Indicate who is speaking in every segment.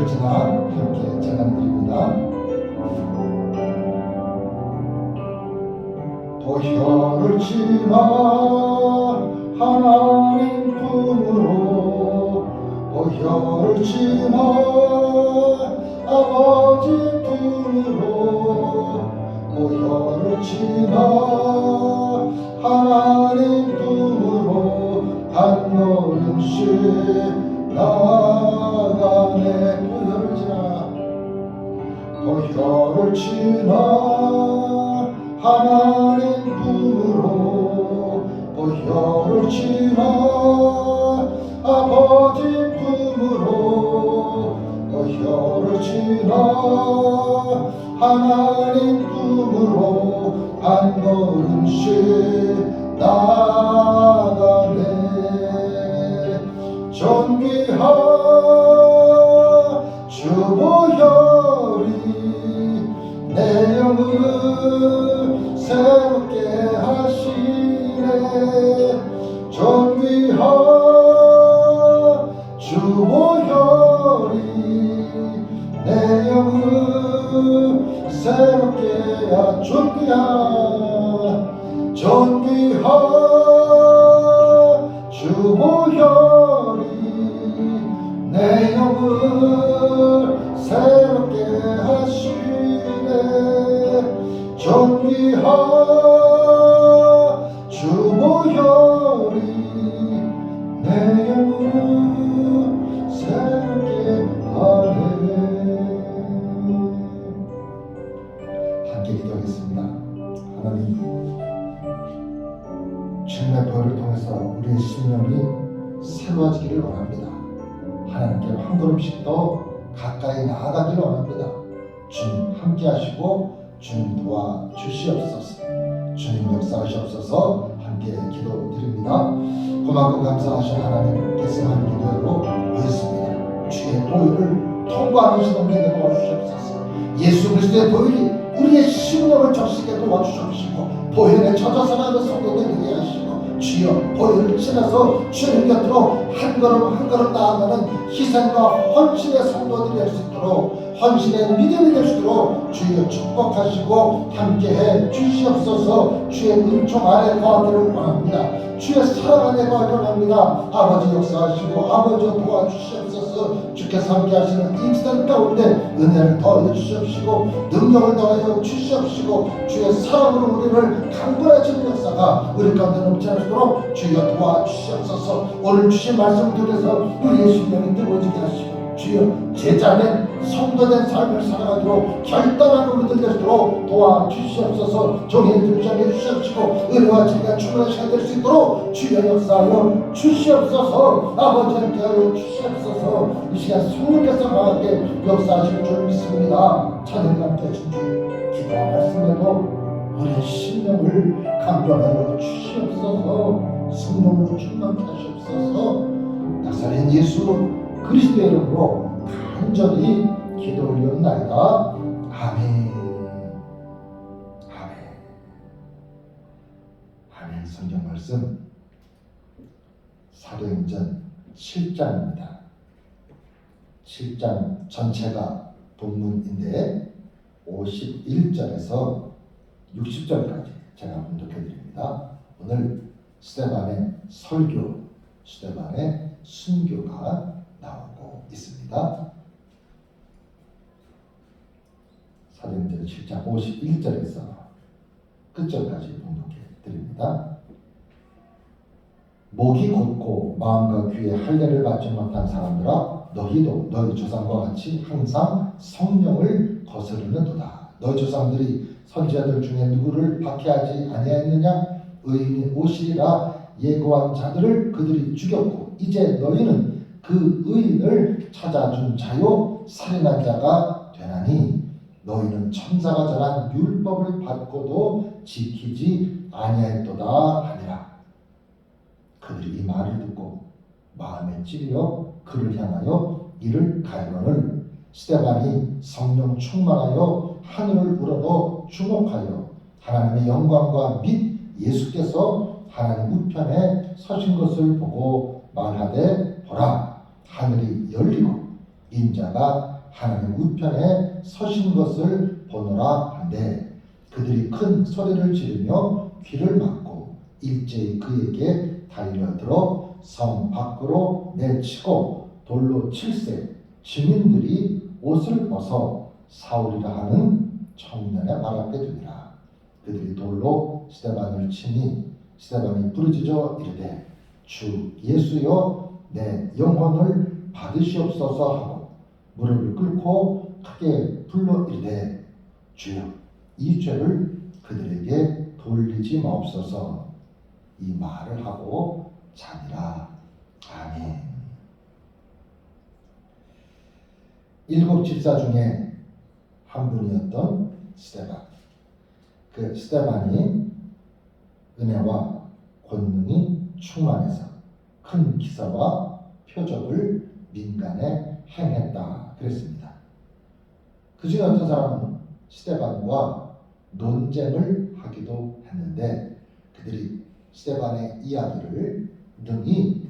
Speaker 1: 지나 함께 찬양드립니다. 도혀를 지나 하나님 품으로, 도혀를 지나 아버지 품으로, 도혀를 지나 하나님 품으로 한 걸음씩 나아가네. 도혀를 지나 하나님 품으로, 도혀를 지나 아버지 품으로, 도혀를 지나 하나님 품으로 한 걸음씩 나아가네. 존귀한 주보혈이 내 영을 새롭게 하시네. 존귀한 주보혈이 내 영을 새롭게 존귀한 주보혈이 내 영을 새롭게 하시네. 존귀한 주보혈이 내 영을 새롭게 하네. 함께 기도하겠습니다. 하나님, 주님의 보혈을 통해서 우리의 심령이 새로워지기를 원합니다. 하나님께로 한 걸음씩 더 가까이 나아가기를 원합니다. 주님 함께 하시고 주님 도와주시옵소서. 주님 역사하시옵소서. 함께 기도드립니다. 고맙고 감사하신 하나님께서 한 기도로 모였습니다. 주의 보혈을 통과하는 시간 되게 도와주시옵소서. 예수 그리스도의 보혈이 우리의 심령을 적시게 도와주시옵시고, 보혈에 젖어 살아가는 성도들 되게 하시고, 주여 보혈을 지나서 주님 곁으로 한 걸음 한 걸음 나아가는 희생과 헌신의 성도들이 될 수 있도록, 헌신의 믿음이 될 수 있도록 주여 축복하시고 함께해 주시옵소서. 주의 은총 아래 거하기를 원합니다. 주의 사랑 안에 거하기를 원합니다. 아버지 역사하시고 아버지 도와주시옵소서. 주께서 함께 하시는 이 시간 가운데 은혜를 더해 주시옵시고 능력을 더하여 주시옵시고 주의 사랑으로 우리를 강건해지는 역사가 우리 가운데 넘치 않도록 주여 도와주시옵소서. 오늘 주신 말씀 들에서 우리의 심령이 뜨거워지게 하시고 주여 제자된 성도된 삶을 살아가도록 결단한 우리들 되도록 도와주시옵소서. 종일 들자게 주시옵시고 은혜와 진리가 충만한 시간 될 수 있도록 주여 역사하여 주시옵소서. 아버지 함께하여 주시옵소서. 이 시간 성령께서 강하게 역사하실 줄 믿습니다. 찬양과 함께 하신 주 기도와 말씀에도 우리의 심령을 강건하여 주시옵소서. 성령으로 충만케 하시옵소서. 나사렛 예수 그리스도의 이름으로 간절히 기도 올리옵나이다. 아멘. 아멘. 아멘. 성경 말씀 사도행전 7장입니다. 7장 전체가 본문인데 51절에서 60절까지 제가 분석해드립니다. 오늘 스데반의 설교, 스데반의 순교가 나오고 있습니다. 사도행전 7장 51절에서 끝절까지 봉독해 드립니다. 목이 곧고 마음과 귀에 할례를 받지 못한 사람들아, 너희도 너희 조상과 같이 항상 성령을 거스르는도다. 너희 조상들이 선지자들 중에 누구를 박해하지 아니하였느냐? 의인이 오시리라 예고한 자들을 그들이 죽였고 이제 너희는 그 의인을 찾아준 자요 살인한 자가 되나니 너희는 천사가 전한 율법을 받고도 지키지 아니하였도다 하니라. 그들이 이 말을 듣고 마음에 찔려 그를 향하여 이를 가로를 스데반이 성령 충만하여 하늘을 우러러 주목하여 하나님의 영광과 및 예수께서 하나님 우편에 서신 것을 보고 말하되 보라, 하늘이 열리고 인자가 하나님 우편에 서신 것을 보노라 한데 그들이 큰 소리를 지르며 귀를 막고 일제히 그에게 달려들어 성 밖으로 내치고 돌로 칠세 증인들이 옷을 벗어 사울이라 하는 청년의 발 앞에 두니라. 그들이 돌로 스데반을 치니 스데반이 부르짖어 이르되 주 예수여 내 영혼을 받으시옵소서 하고 무릎을 꿇고 크게 불러 이르되 주여 이 죄를 그들에게 돌리지 마옵소서 이 말을 하고 자니라. 아멘. 7 집사 중에 한 분이었던 스데반. 그 스데반이 은혜와 권능이 충만해서 큰 기사와 표적을 민간에 행했다 그랬습니다. 그 중에 어떤 사람은 스데반과 논쟁을 하기도 했는데 그들이 스데반의 이야기를 능히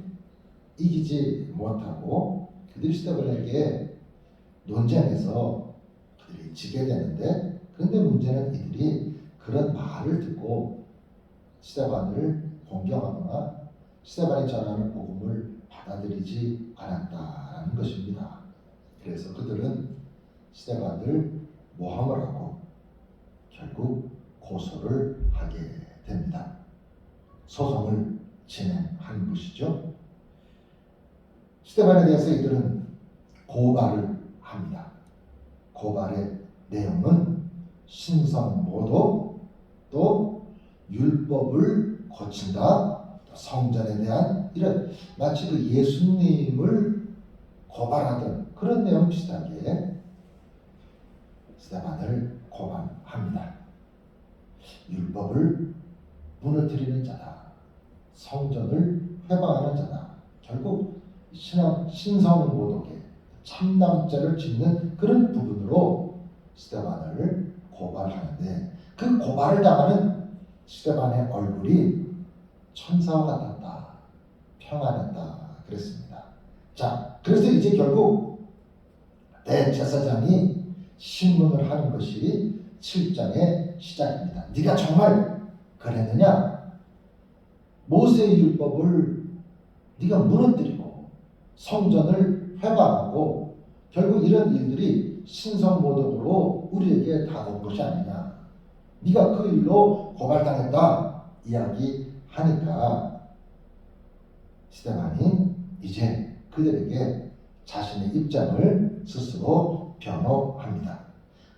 Speaker 1: 이기지 못하고 그들이 스데반에게 논쟁해서 그들이 지게 되는데 그런데 문제는 이들이 그런 말을 듣고 스데반을 공경하거나 스데반이 전하는 복음을 받아들이지 않았다는 것입니다. 그래서 그들은 스데반을 모함을 하고 결국 고소를 하게 됩니다. 소송을 진행한 것이죠. 스데반에 대해서 이들은 고발을 합니다. 고발의 내용은 신성모독, 또 율법을 고친다, 또 성전에 대한 이런 마치 그 예수님을 고발하던 그런 내용 비슷하게 스데반을 고발합니다. 율법을 무너뜨리는 자다, 성전을 회방하는 자다, 결국 신성모독에 참남죄를 짓는 그런 부분으로 스데반을 고발하는데 그 고발을 당하는 스데반의 얼굴이 천사와 같았다, 평안했다 그랬습니다. 자, 그래서 이제 결국 대제사장이 신문을 하는 것이 7장의 시작입니다. 네가 정말 그랬느냐? 모세의 율법을 네가 무너뜨리고 성전을 회방하고 결국 이런 일들이 신성모독으로 우리에게 다가온 것이 아니냐. 네가 그 일로 고발당했다 이야기하니까 스데반이 이제 그들에게 자신의 입장을 스스로 변호합니다.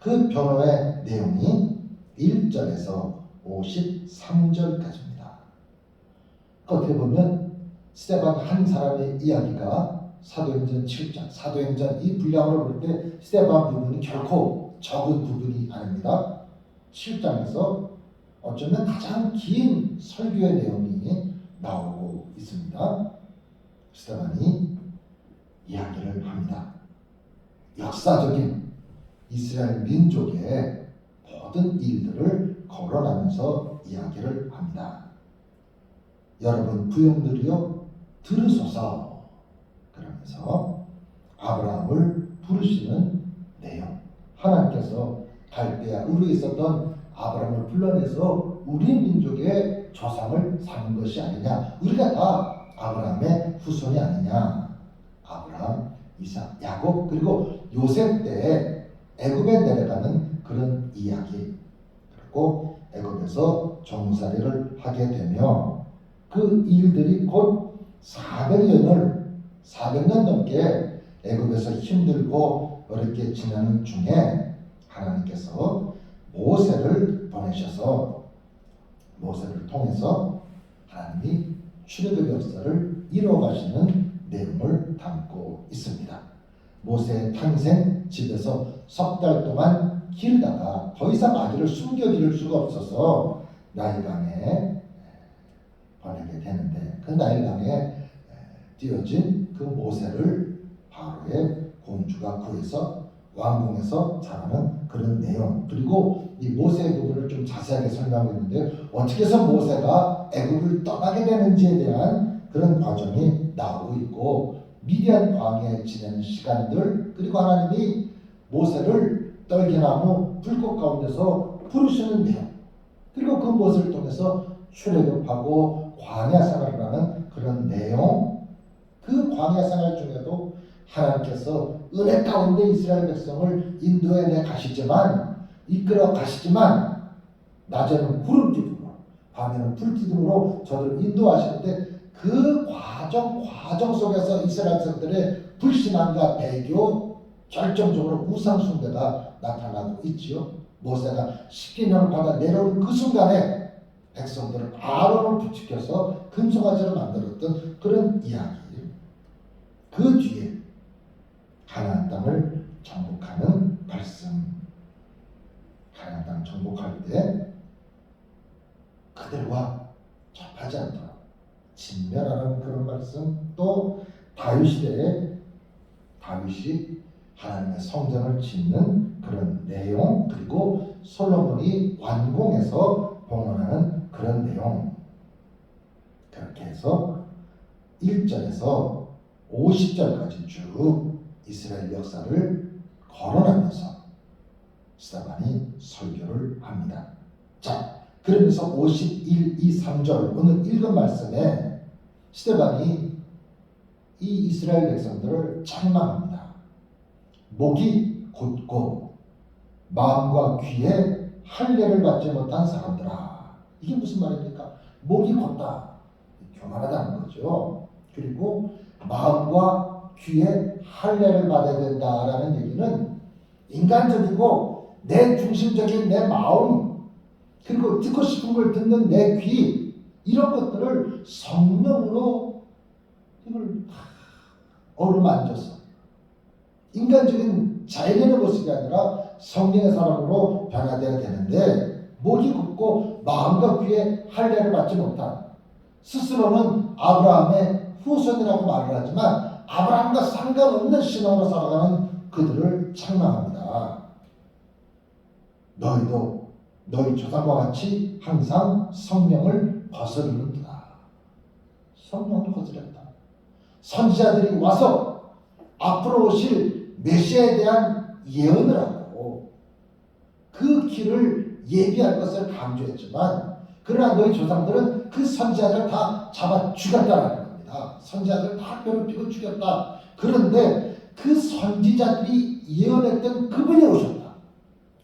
Speaker 1: 그 변호의 내용이 1절에서 53절까지입니다. 어떻게 보면 스데반 한 사람의 이야기가 사도행전 7장, 사도행전 이 분량으로 볼 때 스데반 부분이 결코 적은 부분이 아닙니다. 7장에서 어쩌면 가장 긴 설교의 내용이 나오고 있습니다. 스데반이 이야기를 합니다. 역사적인 이스라엘 민족의 모든 일들을 거론하면서 이야기를 합니다. 여러분 부형들이여 들으소서 그러면서 아브라함을 부르시는 내용, 하나님께서 갈대아 우르에 있었던 아브라함을 불러내서 우리 민족의 조상을 삼은 것이 아니냐, 우리가 다 아브라함의 후손이 아니냐. 아브라함, 이삭, 야곱 그리고 요셉 때 애굽에 내려가는 그런 이야기, 그리고 애굽에서 종살이를 하게 되며 그 일들이 곧 400년 넘게 애굽에서 힘들고 어렵게 지내는 중에 하나님께서 모세를 보내셔서 모세를 통해서 하나님이 출애굽의 역사를 이루어가시는 내용을 담고 있습니다. 모세의 탄생, 집에서 석 달 동안 기르다가 더 이상 아기를 숨겨질 수가 없어서 나일강에 보내게 되는데 그 나일강에 띄어진 그 모세를 바로의 공주가 구해서 왕궁에서 자라는 그런 내용, 그리고 이 모세의 부분을 좀 자세하게 설명했는데 어떻게 해서 모세가 애굽을 떠나게 되는지에 대한 그런 과정이 나오고 있고 미디안 광야에 지내는 시간들, 그리고 하나님이 모세를 떨기나무 불꽃 가운데서 부르시는 내용, 그리고 그 모습을 통해서 출애굽하고 광야 생활을 하는 그런 내용, 그 광야 생활 중에도 하나님께서 은혜 가운데 이스라엘 백성을 인도해 내 가시지만, 이끌어 가시지만 낮에는 구름 기둥으로 밤에는 불 기둥으로 저를 인도하시는데, 그 과정 속에서 이스라엘 백성들의 불신앙과 배교, 결정적으로 우상 숭배가 나타나고 있지요. 모세가 십계명 받아 내려온 그 순간에 백성들은 아론을 부추겨서 금송아지를 만들었던 그런 이야기. 그 뒤에 가나안 땅을 정복하는 말씀. 가나안 땅 정복할 때 그들과 접하지 않도록 진멸하는 그런 말씀. 또 다윗 시대에 다윗이 하나님의 성전을 짓는 그런 내용, 그리고 솔로몬이 완공해서 봉헌하는 그런 내용. 그렇게 해서 1절에서 50절까지 쭉 이스라엘 역사를 거론하면서 스데반이 설교를 합니다. 자, 그러면서 51, 2, 3절 오늘 읽은 말씀에 스데반이 이 이스라엘 백성들을 책망합니다. 목이 곧고 마음과 귀에 할례를 받지 못한 사람들아. 이게 무슨 말입니까? 목이 곧다, 교만하다는 거죠. 그리고 마음과 귀에 할례를 받아야 된다라는 얘기는 인간적이고 내 중심적인 내 마음, 그리고 듣고 싶은 걸 듣는 내 귀, 이런 것들을 성령으로 이걸 어루만져서 인간적인 자연의 모습이 아니라 성령의 사람으로 변화되어야 되는데, 목이 굳고 마음과 귀에 할례를 받지 못한, 스스로는 아브라함의 후손이라고 말을 하지만 아브라함과 상관없는 신앙으로 살아가는 그들을 책망합니다. 너희도 너희 조상과 같이 항상 성령을 거스르는구나. 성령을 거스렸다. 선지자들이 와서 앞으로 오실 메시아에 대한 예언을 하고 그 길을 예비할 것을 강조했지만, 그러나 너희 조상들은 그 선지자들을 다 잡아 죽였다는 겁니다. 선지자들을 다 괴롭히고 죽였다. 그런데 그 선지자들이 예언했던 그분이 오셨다.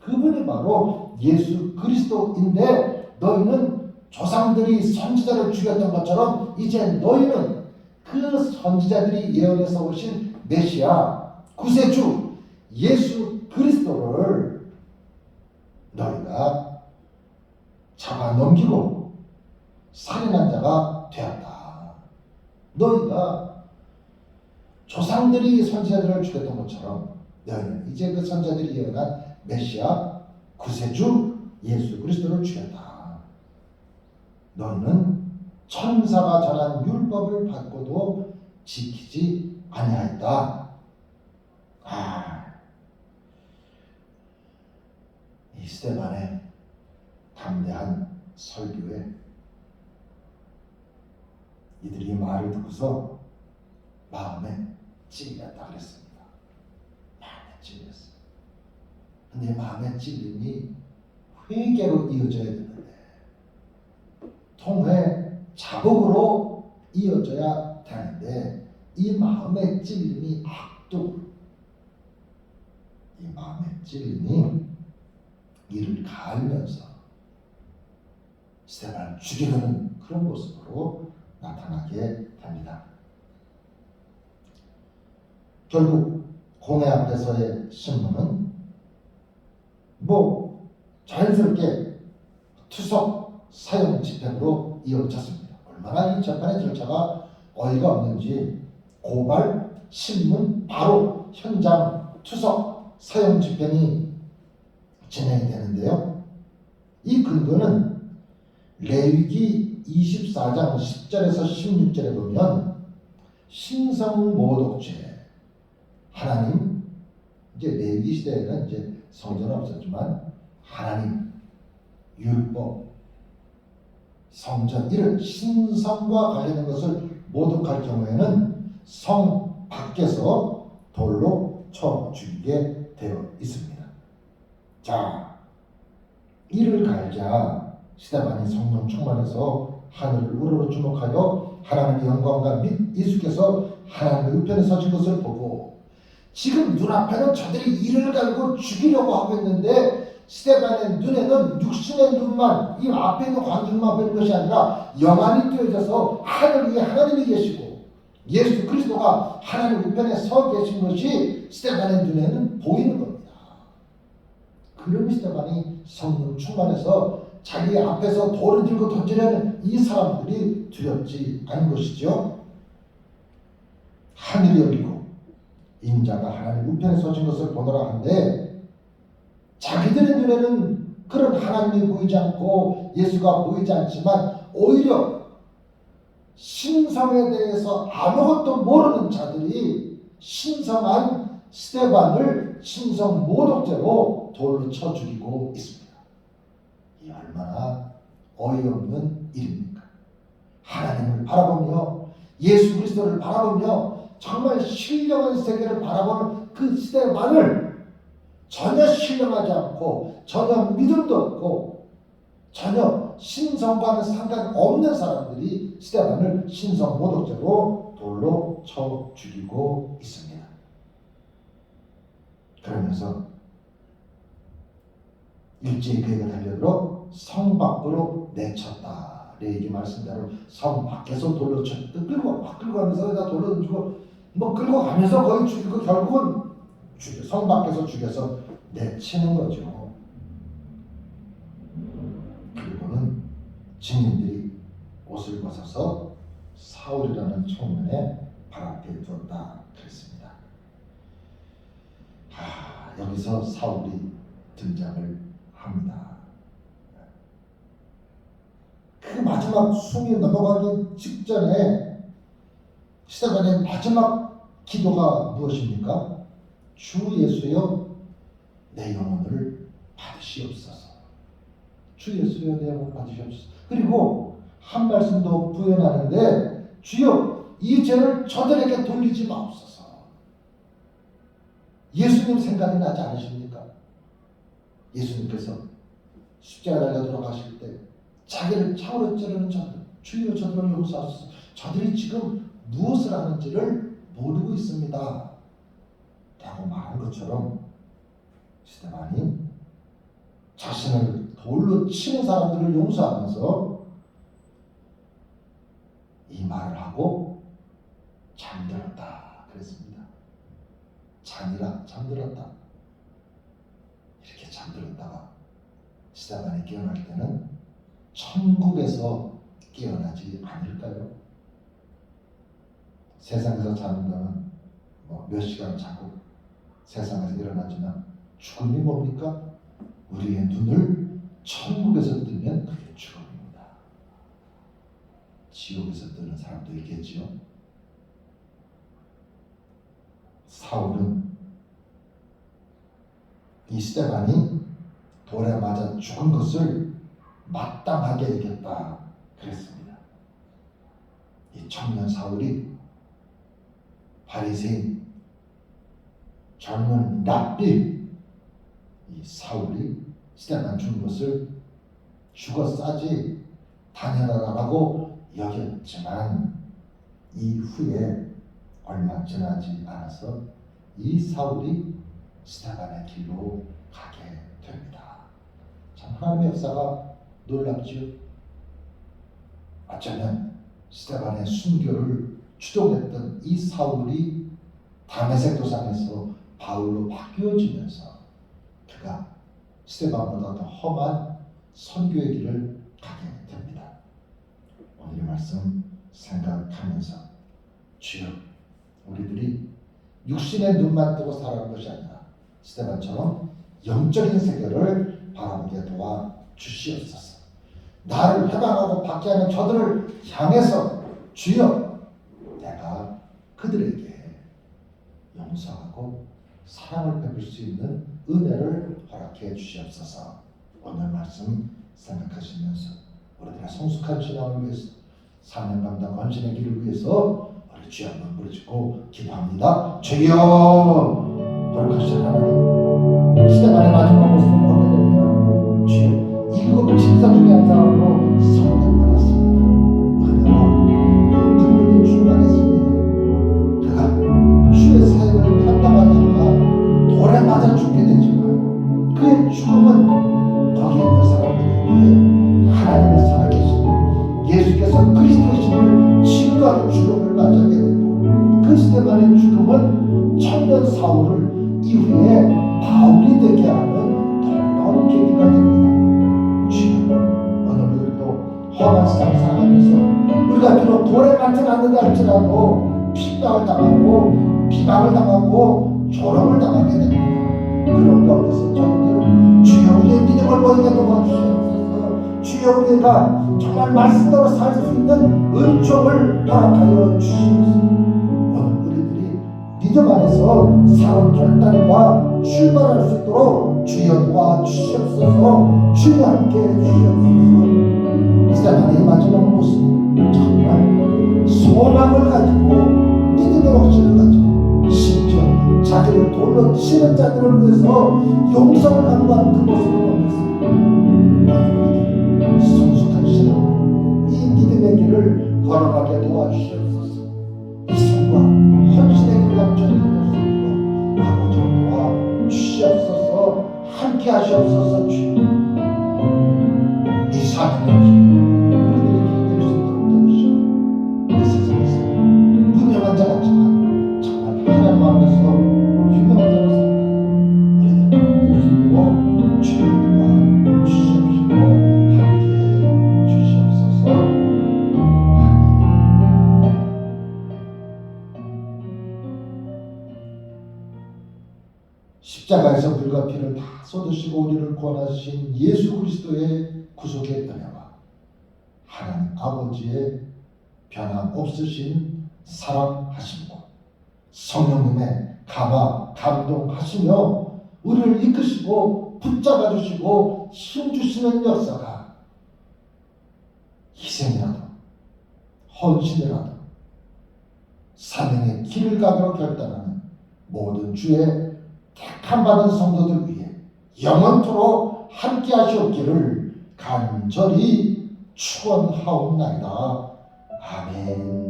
Speaker 1: 그분이 바로 예수 그리스도인데, 너희는 조상들이 선지자를 죽였던 것처럼 이제 너희는 그 선지자들이 예언해서 오신 메시아, 구세주 예수 그리스도를 너희가 잡아넘기고 살인한 자가 되었다. 너희가 조상들이 선지자들을 죽였던 것처럼 너희는 이제 그 선지자들이 예언한 메시아, 구세주 예수 그리스도를 죽였다. 너희는 천사가 전한 율법을 받고도 지키지 아니하였다. 이 스데반의 담대한 설교에 이들이 말을 듣고서 마음에 찔렸다 그랬습니다. 마음에 찔렸어요. 근데 마음에 찔림이 회개로 이어져야 되는데, 통회, 자복으로 이어져야 되는데, 이 마음의 찔림이 악독, 이 마음의 찔림이 이를 가하면서 스데반을 죽이려는 그런 모습으로 나타나게 됩니다. 결국 공회 앞에서의 신문은 자연스럽게 투석 사형 집행으로 이어졌습니다. 얼마나 이 재판의 절차가 어이가 없는지, 고발, 신문, 바로 현장 투석 사형 집행이 진행이 되는데요. 이 근거는 레위기 24장 10절에서 16절에 보면 신성모독죄, 하나님, 이제 레위기 시대에는 이제 성전은 없었지만 하나님, 율법, 성전, 이런 신성과 관련된 것을 모독할 경우에는 성 밖에서 돌로 쳐 죽이게 되어 있습니다. 자, 이를 갈자 스데반이 성령 충만해서 하늘을 우러러 주목하여 하나님의 영광과 및 예수께서 하나님의 우편에 서신 것을 보고, 지금 눈앞에는 저들이 이를 갈고 죽이려고 하고 있는데 스데반의 눈에는 육신의 눈만, 이 앞에 있는 관중만 보이는 것이 아니라 영안이 뜨여져서 하늘 위에 하나님이 계시고 예수 그리스도가 하나님 우편에 서 계신 것이 스데반의 눈에는 보이는 겁니다. 그런 스데반이 성령 충만해서 자기 앞에서 돌을 들고 던지려는 이 사람들이 두렵지 않은 것이죠. 하늘이 열리고 인자가 하나님 우편에 서신 것을 보노라 한데, 자기들의 눈에는 그런 하나님이 보이지 않고 예수가 보이지 않지만 오히려 신성에 대해서 아무것도 모르는 자들이 신성한 스데반을 신성 모독죄로 돌로 쳐 죽이고 있습니다. 이 얼마나 어이없는 일입니까? 하나님을 바라보며 예수 그리스도를 바라보며 정말 신령한 세계를 바라보는 그 스데반을 전혀 신령하지 않고 전혀 믿음도 없고 전혀 신성과는 상관없는 사람들이 스데반을 신성 모독죄로 돌로 쳐 죽이고 있습니다. 그러면서 일제히 그에게 달려들어 성 밖으로 내쳤다. 레이기 말씀대로 성 밖에서 돌로 끌고 가면서 다 돌로 던지고 끌고 가면서 거의 죽이고 결국은 성 밖에서 죽여서 내치는 거죠. 그리고는 증인들이 옷을 벗어서 사울이라는 청년의 발 앞에 두었다 그랬습니다. 여기서 사울이 등장을 합니다. 그 마지막 숨이 넘어가기 직전에 스데반의 마지막 기도가 무엇입니까? 주 예수여 내 영혼을 받으시옵소서. 주 예수여 내 영혼을 받으시옵소서. 그리고 한 말씀 더 부연하는데, 주여 이 죄를 저들에게 돌리지 마옵소서. 예수님 생각이 나지 않으십니까? 예수님께서 십자가 달려 돌아가실 때 자기를 창으로 찌르는 자들, 주여 저들을 용서하소서. 저들이 지금 무엇을 하는지를 모르고 있습니다 라고 말한 것처럼, 스데반이 자신을 돌로 치는 사람들을 용서하면서 이 말을 하고 잠들었다 그랬습니다. 잠이라 잠들었다. 이렇게 잠들었다가 스데반이 깨어날 때는 천국에서 깨어나지 않을까요? 세상에서 자는 거는 몇 시간 자고 세상에서 일어나지만 죽음이 뭡니까? 우리의 눈을 천국에서 뜨면 그게 죽음입니다. 지옥에서 뜨는 사람도 있겠지요. 사울은 이 스데반이 돌에 맞아 죽은 것을 마땅하게 여겼다 그랬습니다. 이 청년 사울이 바리새인 젊은 랍비 이 사울이 스데반 죽은 것을 죽어 싸지 당연하다라고 여겼지만, 이후에 얼마 지나지 않아서 이 사울이 스데반의 길로 가게 됩니다. 참 하나님의 역사가 놀랍지요. 어쩌면 스데반의 순교를 추동했던 이 사울이 다메섹 도상에서 바울로 바뀌어지면서 그가 스데반보다 더 험한 선교의 길을 가게 됩니다. 오늘의 말씀 생각하면서, 주여 우리들이 육신의 눈만 뜨고 살아가는 것이 아니라 스데반처럼 영적인 세계를 바라보게 도와 주시옵소서. 나를 해방하고 받게 하는 저들을 향해서 주여 내가 그들에게 용서하고 사랑을 베풀 수 있는 은혜를 허락해 주시옵소서. 오늘 말씀 생각하시면서 우리들의 성숙한 신앙을 위해서, 사명 감당 헌신의 길을 위해서 우리 주여 한번 부르짖고 기도합니다. 주여 돌아가신 하나님, 시대만의 마지막 모습을 보게 됩니다. 주여, 일곱 집사 중에 한 사람으로 선택받았습니다. 은혜와 능력이 충만했습니다. 그가 주의 사역을 감당하다가 돌에 맞아 죽게 되지만 그의 죽음은 거기에 있는 사람들에게 하나님의 살아계신 예수께서 그리스도이심을 증거하는 죽음을 맞이하게 되고, 그 시대만의 죽음은 청년 사울을 이후에 바울이 되게 하는 놀라운 계기가 됩니다. 주여, 오늘 우리도 험한 세상 살아가면서 우리가 비록 돌에 맞지 않는다 할지라도 핍박을 당하고 비방을 당하고 조롱을 당하게 됩니다. 그런 가운데서 저희들 주여 우리의 믿음을 보이게 도와주시옵소서. 주여 우리가 정말 말씀대로 살 수 있는 은총을 허락하여 주시옵소서. 오늘 우리들이 믿음 안에서 새로운 결단과 출발할 수 있도록 주여 도와주시옵소서. 주여 함께 해주시옵소서. 이 시간의 마지막 모습, 정말 소망을 가지고 믿음의 확신을 가지고 심지어 자기를 돌로 치는 자들을 위해서 용서를 강구하는 그 모습을 보면서 성숙한 신앙으로 이 믿음의 길을 걸어가게 도와주시옵소서. 희생과 헌신의 길을 감춰드릴 수 있고 아버지 도와주시옵소서. 함께 하시옵소서. 주님, 이 사명을 우리들의 길이 될 수 있도록 도우시고, 이 세상에서 무명한 자 같지만 정말 하나님 앞에서 유명한 자로 살아가는 우리들 될 수 있도록 주님 도와주시옵시고 함께해 주시옵소서. 십자가에서 불과 피를 다 쏟으시고 우리를 구원하신 예수 그리스도의 구속의 은혜와 하나님 아버지의 변함없으신 사랑하심과 성령님의 감동하시며 우리를 이끄시고 붙잡아 주시고 힘주시는 역사가 희생이라도 헌신이라도 사명의 길을 가기로 결단하는 모든 주의 택함 받은 성도들 위해 영원토록 함께 하시옵기를 간절히 축원하옵나이다. 아멘.